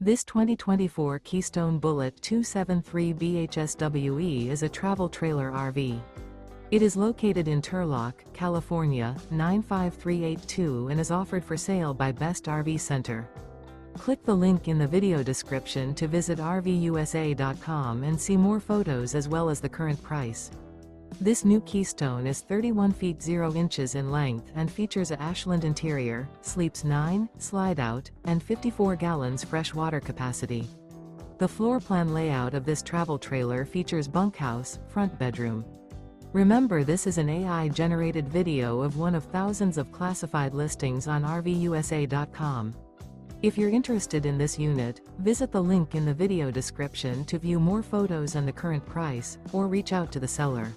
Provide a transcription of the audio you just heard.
This 2024 Keystone Bullet 273 BHSWE is a travel trailer RV. It is located in Turlock, California, 95382 and is offered for sale by Best RV Center. Click the link in the video description to visit RVUSA.com and see more photos as well as the current price. This new Keystone is 31 feet 0 inches in length and features a Ashland interior, sleeps 9, slide-out, and 54 gallons fresh water capacity. The floor plan layout of this travel trailer features bunkhouse, front bedroom. Remember, this is an AI-generated video of one of thousands of classified listings on RVUSA.com. If you're interested in this unit, visit the link in the video description to view more photos and the current price, or reach out to the seller.